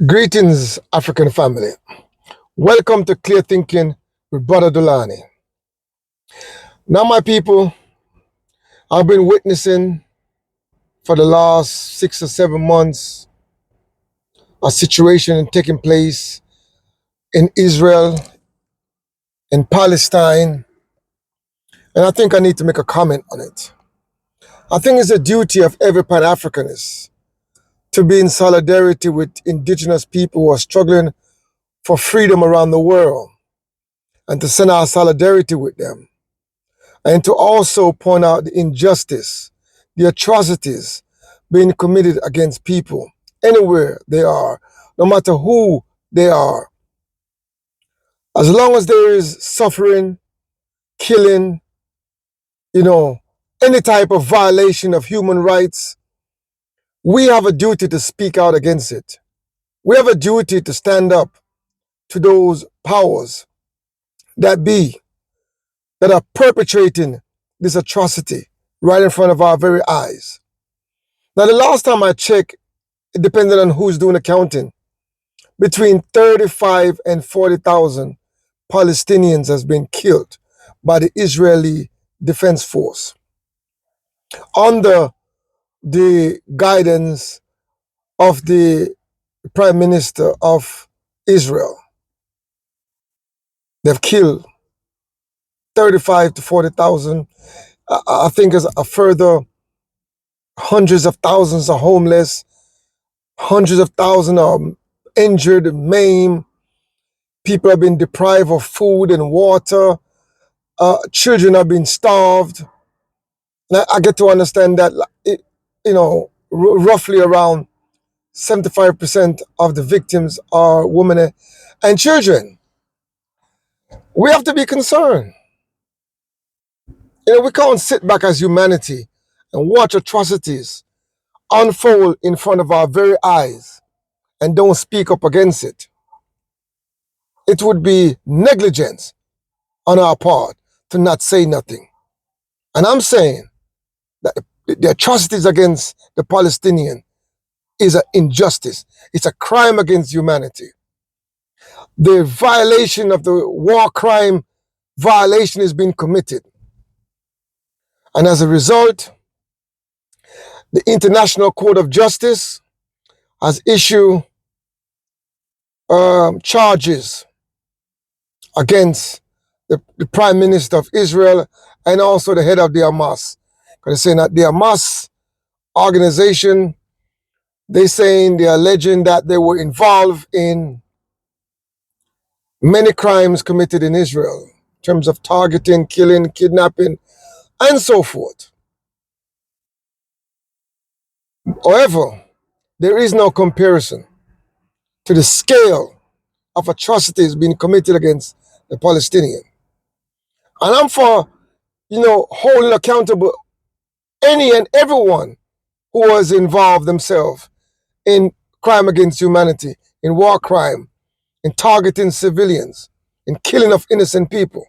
Greetings, African family. Welcome to Clear Thinking with Brother Dulani. Now, my people, I've been witnessing for the last 6 or 7 months a situation taking place in Israel, in Palestine, and I think I need to make a comment on it. I think it's a duty of every Pan-Africanist to be in solidarity with indigenous people who are struggling for freedom around the world and to send our solidarity with them, and to also point out the injustice, the atrocities being committed against people anywhere they are, no matter who they are. As long as there is suffering, killing, any type of violation of human rights, we have a duty to speak out against it. We have a duty to stand up to those powers that are perpetrating this atrocity right in front of our very eyes. Now, the last time I checked, it depended on who's doing the counting, between 35 and 40,000 Palestinians has been killed by the Israeli Defense Force under the guidance of the Prime Minister of Israel. They've killed 35 to 40,000. I think there's a further hundreds of thousands are homeless, hundreds of thousands are injured, maimed. People have been deprived of food and water. Children have been starved. Now, I get to understand that, roughly around 75% of the victims are women and children. We have to be concerned. We can't sit back as humanity and watch atrocities unfold in front of our very eyes and don't speak up against it. It would be negligence on our part to not say nothing. And I'm saying that the atrocities against the Palestinian is an injustice. It's a crime against humanity. The violation of the war crime violation is being committed. And as a result, the International Court of Justice has issued charges against the Prime Minister of Israel and also the head of the Hamas. Because they're saying that the Hamas organization, they're alleging that they were involved in many crimes committed in Israel in terms of targeting, killing, kidnapping, and so forth. However, there is no comparison to the scale of atrocities being committed against the Palestinian. And I'm for, holding accountable any and everyone who was involved themselves in crime against humanity, in war crime, in targeting civilians, in killing of innocent people.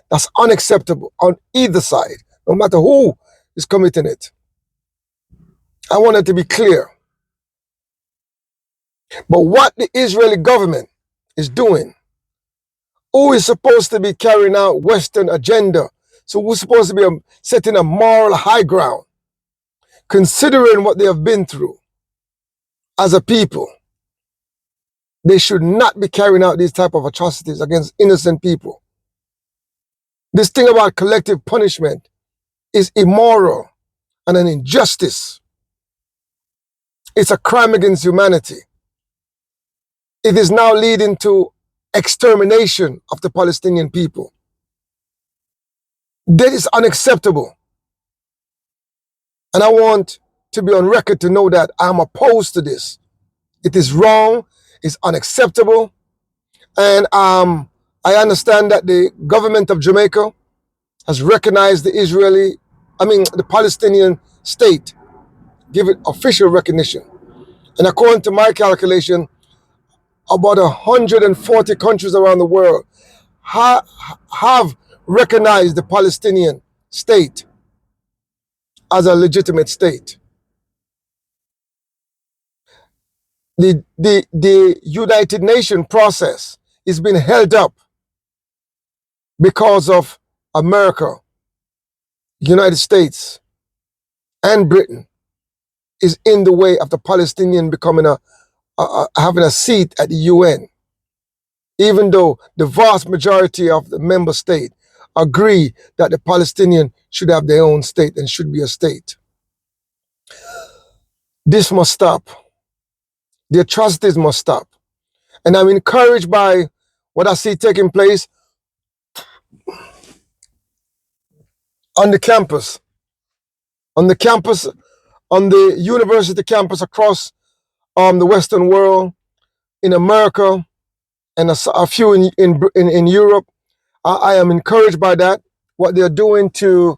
That's unacceptable on either side, no matter who is committing it. I want it to be clear. But what the Israeli government is doing, who is supposed to be carrying out Western agenda, so who's supposed to be setting a moral high ground, considering what they have been through as a people, they should not be carrying out these type of atrocities against innocent people. This thing about collective punishment is immoral and an injustice. It's a crime against humanity. It is now leading to extermination of the Palestinian people. That is unacceptable. And I want to be on record to know that I'm opposed to this. It is wrong, it's unacceptable, and I understand that the government of Jamaica has recognized the Palestinian state, give it official recognition. And according to my calculation, about 140 countries around the world have recognized the Palestinian state as a legitimate state. The United Nations process is being held up because of America, United States, and Britain is in the way of the Palestinian becoming having a seat at the UN, even though the vast majority of the member state agree that the Palestinian should have their own state and should be a state. This must stop. The atrocities must stop. And I'm encouraged by what I see taking place on the campus, on the university campus across the Western world, in America, and a few in Europe. I am encouraged by that, what they're doing to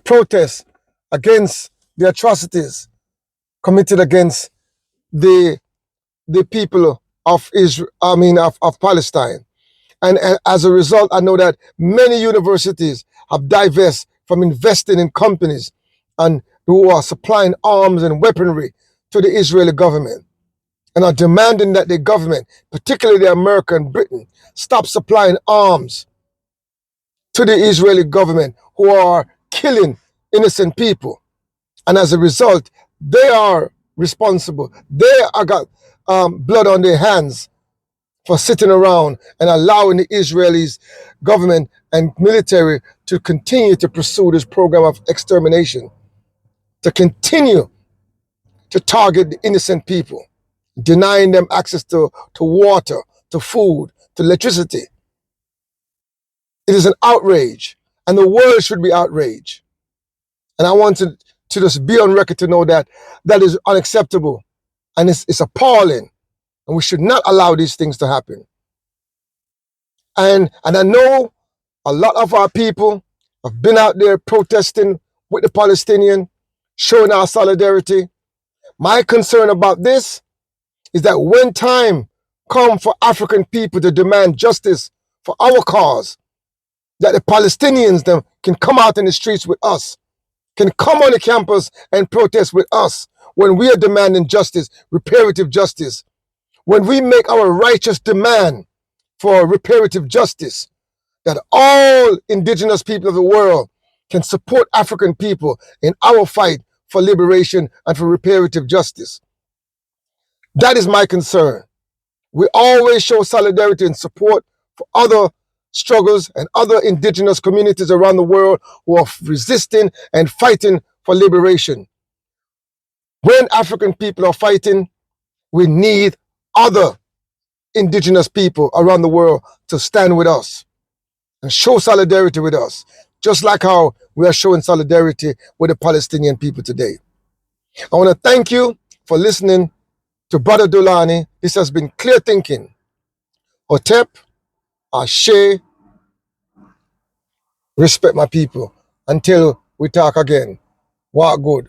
protest against the atrocities committed against the people of Israel, of Palestine. And as a result, I know that many universities have divested from investing in companies and who are supplying arms and weaponry to the Israeli government and are demanding that the government, particularly the American Britain, stop supplying arms to the Israeli government who are killing innocent people. And as a result, they are responsible. They are got blood on their hands for sitting around and allowing the Israelis government and military to continue to pursue this program of extermination, to continue to target the innocent people, denying them access to water, to food, to electricity. It is an outrage, and the world should be outraged. And I want to just be on record to know that that is unacceptable, and it's appalling, and we should not allow these things to happen. And I know a lot of our people have been out there protesting with the Palestinian, showing our solidarity. My concern about this is that when time comes for African people to demand justice for our cause, that the Palestinians them can come out in the streets with us, can come on the campus and protest with us when we are demanding justice, reparative justice, when we make our righteous demand for reparative justice, that all indigenous people of the world can support African people in our fight for liberation and for reparative justice. That is my concern. We always show solidarity and support for other struggles and other indigenous communities around the world who are resisting and fighting for liberation. When African people are fighting, we need other indigenous people around the world to stand with us and show solidarity with us, just like how we are showing solidarity with the Palestinian people today. I want to thank you for listening to Brother Dulani. This has been Clear Thinking. Hotep, Ashe, respect my people. Until we talk again, walk good.